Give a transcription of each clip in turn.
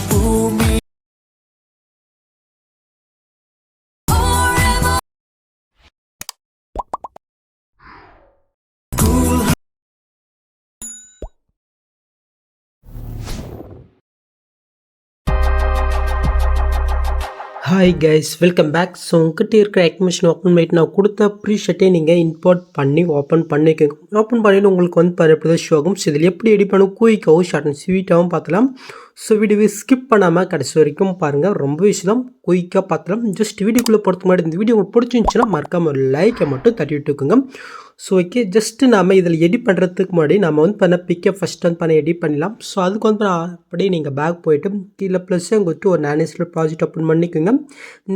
பூமி hi guys, welcome back. So உங்ககிட்ட இருக்கிற அக்மிஷன் ஓப்பன் பண்ணிட்டு நான் கொடுத்த ப்ரீ ஷர்ட்டை நீங்கள் இம்போர்ட் பண்ணி ஓப்பன் பண்ணிக்கோங்க. ஓப்பன் பண்ணிவிட்டு உங்களுக்கு வந்து பரப்பது ஷோ ஆகும். ஸோ இதில் எப்படி எடிட் பண்ணும் குயிக்காகவும் ஷார்ட் அண்ட் ஸ்வீட்டாகவும் பார்த்துலாம். ஸோ வீடியோவை ஸ்கிப் பண்ணாமல் கடைசி வரைக்கும் பாருங்கள். ரொம்ப விஷயம் குயிக்காக பார்த்துலாம். ஜஸ்ட் வீடியோக்குள்ளே பொறுத்த மாதிரி இந்த வீடியோ உங்களுக்கு பிடிச்சிருந்துச்சுன்னா மறக்காமல் ஒரு லைக்கை மட்டும் தட்டி விட்டுக்கோங்க. ஸோ ஓகே, ஜஸ்ட்டு நம்ம இதில் எடிட் பண்ணுறதுக்கு முன்னாடி நம்ம வந்து பண்ண பிக்கை ஃபஸ்ட் வந்து பண்ண எடிட் பண்ணலாம். ஸோ அதுக்கு வந்து அப்படியே நீங்கள் பேக் போய்ட்டு கீழே ப்ளஸ்ஸும் கொடுத்து ஒரு நானேஸ்ல ப்ராஜெக்ட் ஓப்பன் பண்ணிக்கோங்க.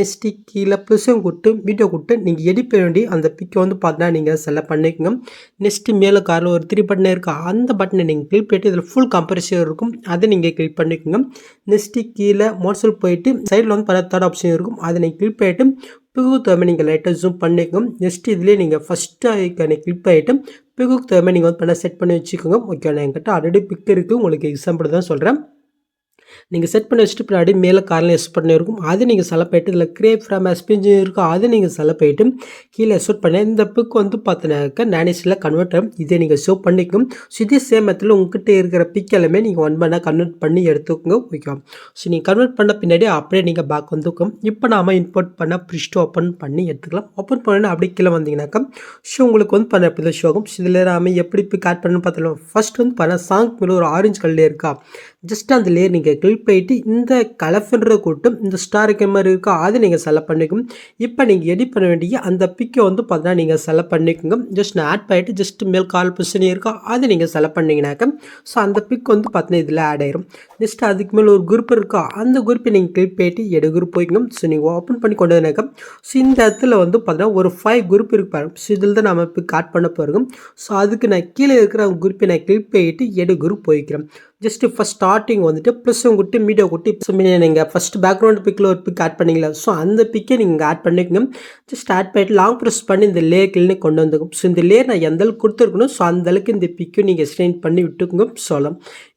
நெக்ஸ்ட்டு கீழே ப்ளஸ்ஸும் கொடுத்து வீடியோ கொடுத்து நீங்கள் எடிட் பண்ண வேண்டி அந்த பிக்கை வந்து பார்த்தீங்கன்னா நீங்கள் செலக்ட் பண்ணிக்கோங்க. நெக்ஸ்ட்டு மேலே காரில் ஒரு 3 பட்டன் இருக்கா, அந்த பட்டனை நீங்கள் கிளிக் பண்ணிட்டு இதில் ஃபுல் கம்ப்ரஷன் இருக்கும், அதை நீங்கள் கிளிக் பண்ணிக்கோங்க. நெக்ஸ்ட்டு கீழே மோட்ஸில் போயிட்டு சைடில் வந்து பல தேர்ட் ஆப்ஷன் இருக்கும், அதை நீங்கள் கிளிக் பண்ணிட்டு பிகுக்கு தவிர நீங்கள் லைட்டாக ஜூம் பண்ணிக்கோங்க. நெக்ஸ்ட் இதிலே நீங்கள் ஃபஸ்ட்டு ஐக்கானை கிளிக் பண்ணிவிட்டு பிகுக்கு தவிர நீங்கள் வந்து பண்ண செட் பண்ணி வச்சுக்கோங்க. ஓகே, நான் என்கிட்ட ஆல்ரெடி பிக் இருக்குது, உங்களுக்கு எக்ஸாம்பிள் தான் சொல்கிறேன். நீங்கள் செட் பண்ணி வச்சுட்டு பின்னாடி மேலே காரில் எஸ் பண்ணி இருக்கும், அது நீங்கள் செலக்ட் பண்ணிட்டு இதில் கிரேப் ஃப்ரம் எஸ்பிஞ்சு இருக்கும், அது நீங்கள் செலக்ட் பண்ணிட்டு கீழே எஸ்ட் பண்ணி இந்த பிக் வந்து பார்த்தினாக்கா நானேஸில் கன்வெர்ட் ஆகும். இதை நீங்கள் ஷோ பண்ணிக்கும். ஸோ இதே சேம் மெத்தில் உங்ககிட்ட இருக்கிற பிக் எல்லாமே நீங்கள் ஒன் பண்ணால் கன்வெர்ட் பண்ணி எடுத்துக்கோங்க. ஓகே, ஸோ நீங்கள் கன்வெர்ட் பண்ண பின்னாடி அப்படியே நீங்கள் பேக் வந்துக்கும். இப்போ நாம் இம்போர்ட் பண்ண ப்ரிஸ்ட்டு ஓப்பன் பண்ணி எடுத்துக்கலாம். ஓப்பன் பண்ணி அப்படி கீழே வந்தீங்கன்னாக்கா ஸோ உங்களுக்கு வந்து பண்ண எப்படி ஷோ ஆகும். ஸோ இதில் நாம் எப்படி பிக் ஆட் பண்ணணும்னு பார்த்துக்கலாம். ஃபஸ்ட் வந்து பண்ண சாங் மேலே ஒரு ஆரஞ்சு கல்லே இருக்கா, ஜஸ்ட் அந்த லேயர் நீங்கள் கிளிக் பண்ணிட்டு இந்த கலஃப்ன்ற கூட்டம் இந்த ஸ்டார் இருக்கிற மாதிரி இருக்கா, அதை நீங்கள் செலக்ட் பண்ணிக்கோங்க. இப்போ நீங்கள் எடிட் பண்ண வேண்டிய அந்த பிக்கை வந்து பார்த்தீங்கன்னா நீங்கள் செலக்ட் பண்ணிக்கோங்க. ஜஸ்ட் நான் ஆட் பண்ணிட்டு ஜஸ்ட் மேல் கால் பொசிஷன் இருக்கா, அதை நீங்கள் செலக்ட் பண்ணிங்கனாக்கா ஸோ அந்த பிக் வந்து பார்த்தீங்கன்னா இதில் ஆட் ஆயிரும். நெக்ஸ்ட் அதுக்கு மேலே ஒரு குரூப் இருக்கா, அந்த குரூப்பை நீங்கள் கிளிக் பண்ணிட்டு எடு குரூப் போய்க்கணும். ஸோ நீங்கள் ஓப்பன் பண்ணி கொண்டு வந்தாக்கா ஸோ இந்த இடத்துல வந்து பார்த்தீங்கன்னா ஒரு 5 குரூப் இருக்கு பாருங்க. ஸோ இதில் தான் நம்ம பிக் ஆட் பண்ண போகிறோம். ஸோ அதுக்கு நான் கீழே இருக்கிற குரூப்பை நான் கிளிக் பண்ணிட்டு எடு குரூப் போய்க்கிறேன். ஜஸ்ட் ஃபஸ்ட் ஸ்டார்டிங் வந்துட்டு ப்ளஸ்ஸும் கொடுத்து மீடியோ கொடுத்து நீங்கள் ஃபஸ்ட் பேக்ரவுண்ட் பிக்கில் ஒரு பிக் ஆட் பண்ணிங்களா, ஸோ அந்த பிக்கை நீங்கள் ஆட் பண்ணிக்கோங்க. ஜஸ்ட் ஆட் பண்ணிட்டு லாங் ப்ரெஸ் பண்ணி இந்த லேயர் கிளீனு கொண்டு வந்துக்கும். ஸோ இந்த லேயர் நான் எந்த அளவுக்கு கொடுத்துருக்கணும், ஸோ அந்த அளவுக்கு இந்த பிக்கை நீங்கள் ஸ்ட்ரெயின் பண்ணி விட்டுக்குங்க சொல்லலாம்.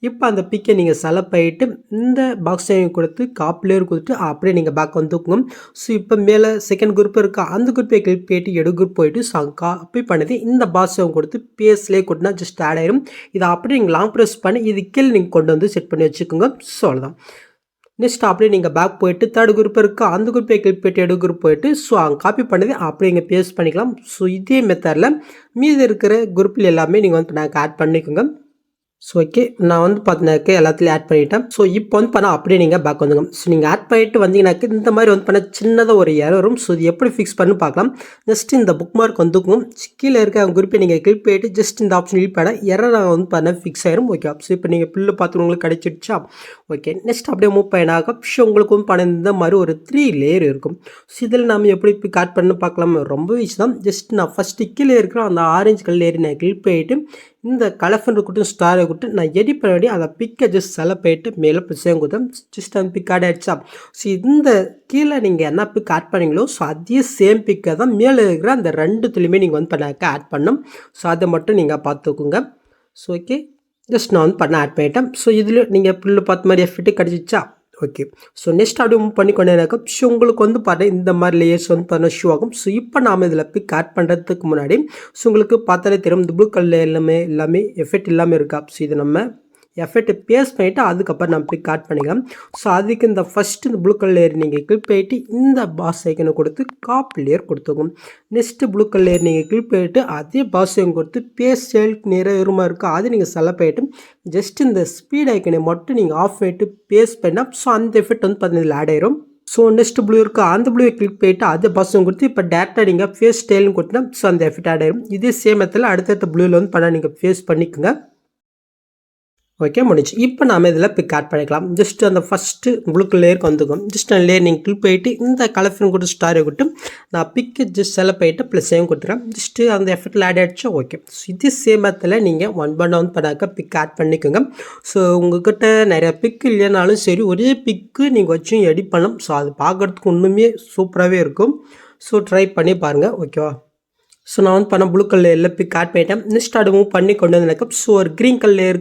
இப்போ அந்த பிக்கை நீங்கள் செலக்ட் பண்ணிட்டு இந்த பாக்ஸ் கொடுத்து காப் லேயர் கொடுத்துட்டு அப்படியே நீங்கள் பேக் வந்துக்குங்க. ஸோ இப்போ மேலே செகண்ட் குரூப் இருக்கா, அந்த குரூப்பை கிளிக் பண்ணிட்டு எடு குரூப் போயிட்டு ஸோ காப்பி பண்ணது இந்த பாக்ஸை கொடுத்து பேஸ்லேயே கொடுத்தா ஜஸ்ட் ஆட் ஆயிரும். இதை அப்படியே நீங்கள் லாங் ப்ரெஸ் பண்ணி இது கீழே நீங்கள் கொண்டு வந்து செட் பண்ணி வச்சுக்கோங்க. ஸோ அவ்வளோதான். நெக்ஸ்ட் அப்படியே நீங்கள் பேக் போயிட்டு தேர்ட் குரூப் இருக்கா, அந்த குரூப்பை கிளிக் பண்ணிட்டு எடு குரூப் போயிட்டு ஸோ அங்கே காப்பி பண்ணது அப்படியே இங்கே பேஸ்ட் பண்ணிக்கலாம். ஸோ இதே மெத்தடில் மீதி இருக்கிற குரூப்பில் எல்லாமே நீங்கள் வந்து நாங்கள் ஆட் பண்ணிக்கோங்க. ஸோ ஓகே, நான் வந்து பார்த்தீங்கன்னாக்க எல்லாத்துலேயும் ஆட் பண்ணிட்டேன். ஸோ இப்போ வந்து பண்ணால் அப்படியே நீங்கள் பேக் வந்துங்க. ஸோ நீங்கள் ஆட் பண்ணிட்டு வந்தீங்கன்னாக்க இந்த மாதிரி வந்து பண்ண சின்னதாக ஒரு எரர் வரும். ஸோ இது எப்படி ஃபிக்ஸ் பண்ணி பார்க்கலாம். ஜஸ்ட் இந்த புக் மார்க் வந்துக்கும், கீழே இருக்க குரூப்பை நீங்கள் கிளிக் பண்ணிட்டு ஜஸ்ட் இந்த ஆப்ஷன் கிளிக் பண்ண எரர் வந்து பண்ண ஃபிக்ஸ் ஆயிரும். ஓகே, ஸோ இப்போ நீங்கள் பில்லு பார்த்து உங்களுக்கு கிடைச்சிடுச்சா. ஓகே, நெக்ஸ்ட் அப்படியே மூவ் பண்ணினாக்க ஸோ உங்களுக்கு வந்து பண்ண இந்த மாதிரி ஒரு 3 லேயர் இருக்கும். ஸோ இதில் நம்ம எப்படி இப்போ ஆட் பண்ணி பார்க்கலாம். ரொம்ப ஈஸி தான். ஜஸ்ட் நான் ஃபஸ்ட்டு கீழே இருக்கிற அந்த ஆரஞ்சு கலர் லேயர் நான் கிளிக் பண்ணிட்டு இந்த கலஃபன் இருக்கட்டும் ஸ்டாரை கொடுத்து நான் எடிட் பண்ண வேண்டிய அதை பிக்கை ஜஸ்ட் செலக்ட் பண்ணிட்டு மேலே பிடிச்சேன் கொடுத்தேன். ஜஸ்ட் அந்த பிக் ஆட் ஆகிடுச்சா. ஸோ இந்த கீழே நீங்கள் என்ன பிக் ஆட் பண்ணீங்களோ ஸோ அதே சேம் பிக்கை தான் மேலே இருக்கிற அந்த ரெண்டுத்துலையுமே நீங்கள் வந்து பண்ணாக்க ஆட் பண்ணணும். ஸோ அதை மட்டும் நீங்கள் பார்த்துக்கோங்க. ஸோ ஓகே, ஜஸ்ட் நான் வந்து பண்ண ஆட் பண்ணிட்டேன். ஸோ இதில் நீங்கள் புல்லு பார்த்த மாதிரி எஃபெக்ட்டு கிடச்சிச்சா. ஓகே, ஸோ நெக்ஸ்ட் அப்படியே மூவ் பண்ணி கொண்டேனாக்கா ஸோ உங்களுக்கு வந்து பார்த்தா இந்த மாதிரி லேயர்ஸ் வந்து பார்த்தா ஷூ ஆகும். ஸோ இப்போ நாம் இதில் பிக் ஆட் பண்ணுறதுக்கு முன்னாடி ஸோ உங்களுக்கு பார்த்தாலே தெரியும் இந்த ப்ளூ கலர் எல்லாமே எஃபெக்ட் இல்லாமல் இருக்கா. ஸோ இது நம்ம எஃபெக்ட் பேஸ்ட் பண்ணிவிட்டு அதுக்கப்புறம் நம்ம பிக் ஆட் பண்ணிக்கலாம். ஸோ அதுக்கு இந்த ஃபஸ்ட்டு இந்த ப்ளூ கலர் லேயர் நீங்கள் கிளிக் பண்ணிட்டு இந்த பாஸ் ஐக்கனை கொடுத்து காப் லேயர் கொடுத்துக்கும். நெக்ஸ்ட்டு ப்ளூ கலர் லேயர் நீங்கள் கிளிக் பண்ணிட்டு அதே பாஸ் ஐக்கன் கொடுத்து பேஸ்ட் ஸ்டைலுக்கு நேரமாக இருக்கும், அது நீங்கள் செலக்ட் பண்ணிட்டு ஜஸ்ட் இந்த ஸ்பீட் ஐக்கனை மட்டும் நீங்கள் ஆஃப் பண்ணிட்டு பேஸ்ட் பண்ணால் ஸோ அந்த எஃபெக்ட் வந்து பார்த்தீங்கன்னா ஆட் ஆயிரும். ஸோ நெக்ஸ்ட் ப்ளூ இருக்குது, அந்த ப்ளூவை கிளிக் பண்ணிட்டு அதே பாஸும் கொடுத்து இப்போ டேரெக்டாக நீங்கள் ஃபேஸ் ஸ்டைல்னு கொடுத்தா ஸோ அந்த எஃபெக்ட் ஆட் ஆயிரும். இதே சேம் மெத்தடில் அடுத்தடுத்த ப்ளூவில் வந்து பண்ணால் நீங்கள் ஃபேஸ் பண்ணிக்கோங்க. ஓகே, முடிச்சு. இப்போ நாம் இதில் பிக் ஆட் பண்ணிக்கலாம். ஜஸ்ட் அந்த ஃபஸ்ட்டு ப்ளூ லேயருக்கு வந்துக்கும். ஜஸ்ட் அந்த லேயர் நீங்கள் கிளிக் பண்ணிட்டு இந்த கலர்ஃபுல் கொடுத்து ஸ்டாரை கொடுத்து நான் பிக்கு ஜஸ்ட் செலக்ட் பண்ணிட்டு ப்ளஸ்ஸையும் கொடுத்துறேன். ஜஸ்ட்டு அந்த எஃபெக்டில் ஆட் ஆகிடுச்சா. ஓகே, ஸோ இது சேமத்தில் நீங்கள் ஒன் பை ஒன் பண்ணாக்க பிக் ஆட் பண்ணிக்கோங்க. ஸோ உங்கள்கிட்ட நிறையா பிக் இல்லைனாலும் சரி ஒரே பிக்கு நீங்கள் வச்சும் எடிட் பண்ணலாம். ஸோ அது பார்க்குறதுக்கு ஒன்றுமே சூப்பராகவே இருக்கும். ஸோ ட்ரை பண்ணி பாருங்கள். ஓகேவா. ஸோ நான் வந்து பண்ண ப்ளூ கலர் எல்லாம் பிக் ஆட் பண்ணிட்டேன். நெக்ஸ்ட் அது மூவ் பண்ணி கொண்டு வந்தேன். ஸோ ஒரு க்ரீன் கலர்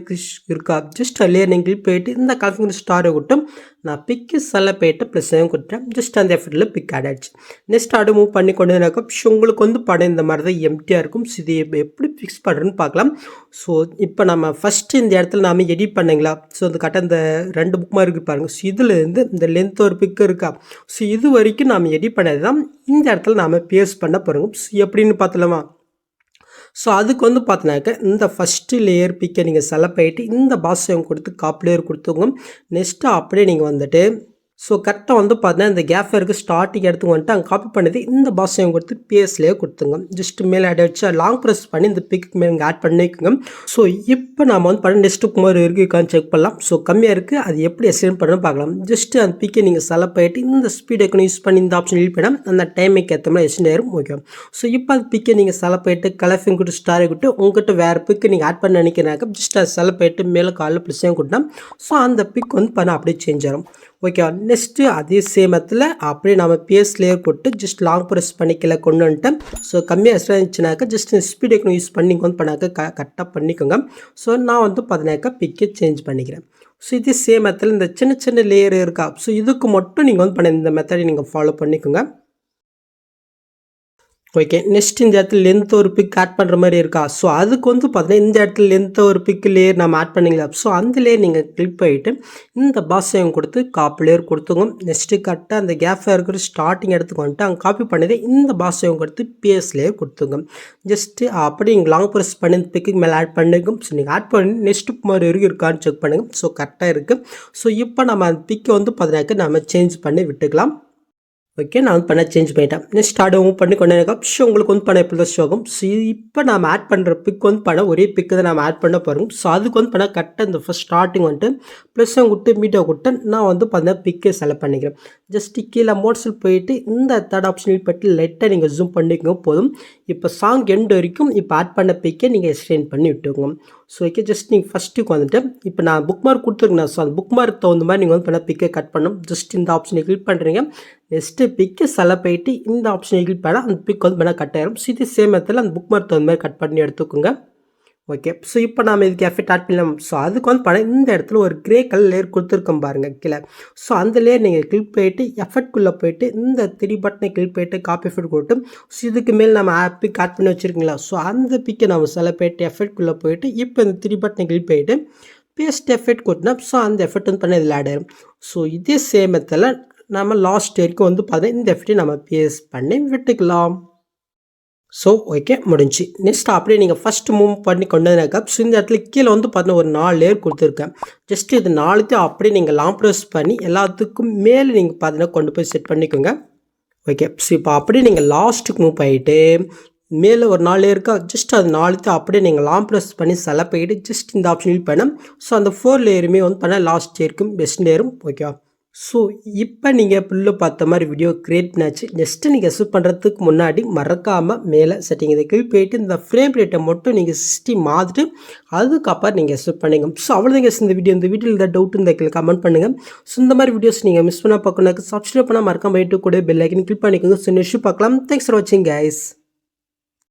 இருக்கா ஜஸ்ட் லேயர் நீங்கள் கிளிக் போயிட்டு இந்த கலர் ஸ்டாரை விட்டும் நான் பிக்கு போயிட்டு ப்ளஸ் கொடுத்தேன். ஜஸ்ட் அந்த எஃபர்ட்டில் பிக் ஆட் ஆகிடுச்சு. நெக்ஸ்ட் அது மூவ் பண்ணி கொண்டு வந்தேன். ஸோ உங்களுக்கு வந்து படம் இந்த மாதிரி தான் எம்டியாக இருக்கும். ஸோ இது எப்படி ஃபிக்ஸ் பண்ணுறதுன்னு பார்க்கலாம். ஸோ இப்போ நம்ம ஃபஸ்ட்டு இந்த இடத்துல நாம் எடிட் பண்ணிங்களா. ஸோ அந்த கரெக்டாக இந்த 2 புக் மார்க் பாருங்கள். ஸோ இதுலேருந்து இந்த லென்த் ஒரு பிக்கு இருக்கா. ஸோ இது வரைக்கும் நாம் எடிட் பண்ணது தான் இந்த இடத்துல நாம் பேஸ்ட் பண்ண போகிறோம். ஸோ எப்படின்னு பார்த்தலாமா. ஸோ அதுக்கு வந்து பார்த்தினாக்க இந்த ஃபஸ்ட்டு லேயர் பிக்கை நீங்கள் செலக்ட் பண்ணிட்டு இந்த பாக்ஸையும் கொடுத்து காப்பி லேயர் கொடுத்துங்க. நெக்ஸ்ட்டு அப்படியே நீங்கள் வந்துட்டு ஸோ கரெக்டாக வந்து பார்த்தீங்கன்னா இந்த கேஃபருக்கு ஸ்டார்டிங் எடுத்து வந்துட்டு அங்கே காப்பி பண்ணது இந்த பாக்ஸையும் கொடுத்து பேஸ்லேயே கொடுத்துங்க. ஜஸ்ட் மேலே ஆட் வச்சு லாங் ப்ரெஸ் பண்ணி இந்த பிக்கு மேலே ஆட் பண்ணிக்கோங்க. ஸோ இப்போ நம்ம வந்து பண்ண நெக்ஸ்ட்டு குமார் இருக்கான்னு செக் பண்ணலாம். ஸோ கம்மியாக இருக்குது அது எப்படி எக்ஸ்டெண்ட் பண்ணணும் பார்க்கலாம். ஜஸ்ட்டு அந்த பிக்கை நீங்கள் செலக்ட் பண்ணிட்டு இந்த ஸ்பீட் ஐக்கன் யூஸ் பண்ணி இந்த ஆப்ஷன் யூஸ் பண்ணால் அந்த டைமுக்கு ஏற்ற மாதிரி எக்ஸ்டெண்ட் ஆயிரும். ஓகே. ஸோ இப்போ அந்த பிக்கை நீங்கள் செலக்ட் பண்ணிட்டு கலஃபிங் கொடுத்து ஸ்டாரை கொடுத்து உங்கள்கிட்ட வேறு பிக்கு நீங்கள் ஆட் பண்ண நினைக்கிறாங்க. ஜஸ்ட் அதை செலக்ட் பண்ணிட்டு மேலே காலில் ப்ளஸ்ஸையும் கொடுத்தா ஸோ அந்த பிக் வந்து பண்ண அப்படியே சேஞ்ச் ஆகும். ஓகே. நெக்ஸ்ட்டு அதே சேமத்தில் அப்படியே நம்ம பேஸ் லேயர் போட்டு ஜஸ்ட் லாங் ப்ரெஸ் பண்ணிக்கல கொண்டு வந்துட்டேன். ஸோ கம்மியாக எக்ஸ்ட்ரா இருந்துச்சுனாக்கா ஜஸ்ட் ஸ்பீட் ஐக்கன் யூஸ் பண்ணி வந்து பண்ணாக்க கரெக்டாக பண்ணிக்கோங்க. ஸோ நான் வந்து பார்த்தீங்கன்னாக்கா பிக்கை சேஞ்ச் பண்ணிக்கிறேன். ஸோ இதே சேமத்தில் இந்த சின்ன சின்ன லேயர் இருக்கா. ஸோ இதுக்கு மட்டும் நீங்கள் வந்து பண்ண இந்த மெத்தடை நீங்கள் ஃபாலோ பண்ணிக்கோங்க. ஓகே. நெக்ஸ்ட் இந்த இடத்துல லென்த் ஒரு பிக் ஆட் பண்ணுற மாதிரி இருக்கா. ஸோ அதுக்கு வந்து பார்த்தீங்கன்னா இந்த இடத்துல லென்த் ஒரு பிக் லேயர் நம்ம ஆட் பண்ணிங்களா. ஸோ அந்த லேயர் நீங்கள் கிளிக் பண்ணிவிட்டு இந்த பாக்ஸையும் கொடுத்து காப்பி லேயர் கொடுத்துங்க. நெக்ஸ்ட்டு கரெக்டாக அந்த கேஃபாக இருக்கிற ஸ்டார்டிங் எடுத்துக்கு வந்துட்டு அங்கே காப்பி பண்ணி இந்த பாக்ஸையும் கொடுத்து பேஸ் லேயர் கொடுத்துங்க. ஜஸ்ட்டு அப்படி நீங்கள் லாங் ப்ரெஸ் பண்ணி இந்த பிக்கு மேலே ஆட் பண்ணிக்கும். ஸோ நீங்கள் ஆட் பண்ணி நெக்ஸ்ட் மாதிரி இருக்கான்னு செக் பண்ணுங்கள். ஸோ கரெக்டாக இருக்குது. ஸோ இப்போ நம்ம அந்த பிக்கை வந்து பார்த்தீங்கன்னாக்க நம்ம சேஞ்ச் பண்ணி விட்டுக்கலாம். ஓகே. நான் வந்து பண்ண சேஞ்ச் பண்ணிட்டேன். நெக்ஸ்ட் ஆட் மூவ் பண்ணி கொண்டு ஸோ உங்களுக்கு வந்து பண்ண எப்படி தான் ஷோ ஆகும். ஸோ இப்போ நம்ம ஆட் பண்ணுற பிக் வந்து பண்ண ஒரே பிக்கு தான் நம்ம ஆட் பண்ண போகிறோம். ஸோ அதுக்கு வந்து பண்ண கரெக்டாக இந்த ஃபஸ்ட் ஸ்டார்டிங் வந்துட்டு ப்ளஸ்ஸை விட்டு மீட்டை விட்டு நான் வந்து பார்த்தீங்கன்னா பிக்கை செலக்ட் பண்ணிக்கிறேன். ஜஸ்ட்டு கீழே மோட்ஸில் போயிட்டு இந்த தேர்ட் ஆப்ஷனில் போய்ட்டு லைட்டாக நீங்கள் ஜூம் பண்ணிக்கோங்க போதும். இப்போ சாங் எண்டு வரைக்கும் இப்போ ஆட் பண்ண பிக்கை நீங்கள் எக்ஸ்டெண்ட் பண்ணி விட்டுக்கோங்க. So okay. ஜஸ்ட் நீங்கள் ஃபஸ்ட்டுக்கு வந்துட்டு இப்போ நான் புக் மார்க் கொடுத்துருக்கேன். ஸோ அந்த புக் மார்க் தகுந்த மாதிரி நீங்கள் வந்து பண்ண பிக்கை கட் பண்ணணும். ஜஸ்ட் இந்த ஆப்ஷனை கிளிக் பண்ணுறீங்க. நெக்ஸ்ட்டு பிக்கு செலக்ட் பண்ணிட்டு இந்த ஆப்ஷனை கிளிக் பண்ணால் அந்த பிக் வந்து பண்ணால் கட் ஆயிரும். ஸோ இது சேம் மெத்தடில் அந்த புக் மார்க் தகுந்த மாதிரி கட் பண்ணி எடுத்துக்கோங்க. ஓகே. ஸோ இப்போ நம்ம இதுக்கு எஃபெக்ட் ஆட் பண்ணலாம். ஸோ அதுக்கு வந்து பண்ண இந்த இடத்துல ஒரு கிரே கலர் லேயர் கொடுத்துருக்கோம் பாருங்கள் கீழே. ஸோ அந்த லேயர் நீங்கள் கிளிக் பண்ணிட்டு எஃபெக்ட்குள்ளே போயிட்டு இந்த 3 பட்டனை கிளிக் பண்ணிட்டு காப்பி எஃபெக்ட் கொடுத்து ஸோ இதுக்கு மேலே நம்ம பிக் ஆட் பண்ணி வச்சுருக்கீங்களா. ஸோ அந்த பிக்கை நம்ம செலக்ட் பண்ணிட்டு எஃபெக்ட்குள்ளே போயிட்டு இப்போ இந்த 3 பட்டனை கிளிக் பண்ணிட்டு பேஸ்ட் எஃபெக்ட் கொடுத்தோம்னா ஸோ அந்த எஃபெக்ட் வந்து பண்ண இதில் ஆட் ஆயிரும். ஸோ இதே சேம் மெத்தடில் நம்ம லாஸ்ட் வரைக்கும் வந்து பார்த்தீங்கன்னா இந்த எஃபெக்டை நம்ம பேஸ்ட் பண்ணி விட்டுக்கலாம். ஸோ ஓகே முடிஞ்சு. நெக்ஸ்ட் அப்படியே நீங்கள் ஃபஸ்ட் மூவ் பண்ணி கொண்டு வந்தாக்கா ஸோ இந்த இடத்துல கீழே வந்து பார்த்தீங்கன்னா ஒரு 4 லேயர் கொடுத்துருக்கேன். ஜஸ்ட் இது 4த்தையும் அப்படியே நீங்கள் லாங் ப்ரெஸ் பண்ணி எல்லாத்துக்கும் மேலே நீங்கள் பார்த்தீங்கன்னா கொண்டு போய் செட் பண்ணிக்கோங்க. ஓகே. ஸோ இப்போ அப்படியே நீங்கள் லாஸ்ட்டுக்கு மூவ் பண்ணிவிட்டு மேலே ஒரு 4 லேயர் இருக்கா. ஜஸ்ட் அது 4த்தையும் அப்படியே நீங்கள் லாங் ப்ரெஸ் பண்ணி செலக்ட் பண்ணிவிட்டு ஜஸ்ட் இந்த ஆப்ஷன் யூஸ் பண்ண ஸோ அந்த 4 லேயருமே வந்து பண்ணால் லாஸ்ட் லேயருக்கும் பெஸ்ட் லேயரும். ஓகே. ஸோ இப்போ நீங்கள் புல்ல பார்த்த மாதிரி வீடியோ க்ரியேட் பண்ணாச்சு. நெக்ஸ்ட்டு நீங்கள் எக்ஸ்போர்ட் பண்ணுறதுக்கு முன்னாடி மறக்காமல் மேலே செட்டிங் இதை கிளிக் போயிட்டு இந்த ஃப்ரேம் ரேட்டை மட்டும் நீங்கள் 60 மாற்றிட்டு அதுக்கப்புறம் நீங்கள் எக்ஸ்போர்ட் பண்ணிங்க. ஸோ அவ்வளோதாங்க இந்த வீடியோவில் இந்த டவுட் இந்த கமெண்ட் பண்ணுங்கள். ஸோ இந்த மாதிரி வீடியோஸ் நீங்கள் மிஸ் பண்ணால் பார்க்கணுக்கு சப்ஸ்கிரைப் பண்ணால் மறக்காம போயிட்டு கூட பெல் ஐக்கன் கிளிக் பண்ணிக்கோங்க. ஸோ நெக்ஸ்ட் பார்க்கலாம். தேங்க்ஸ் ஃபார் வாட்சிங் கைஸ்.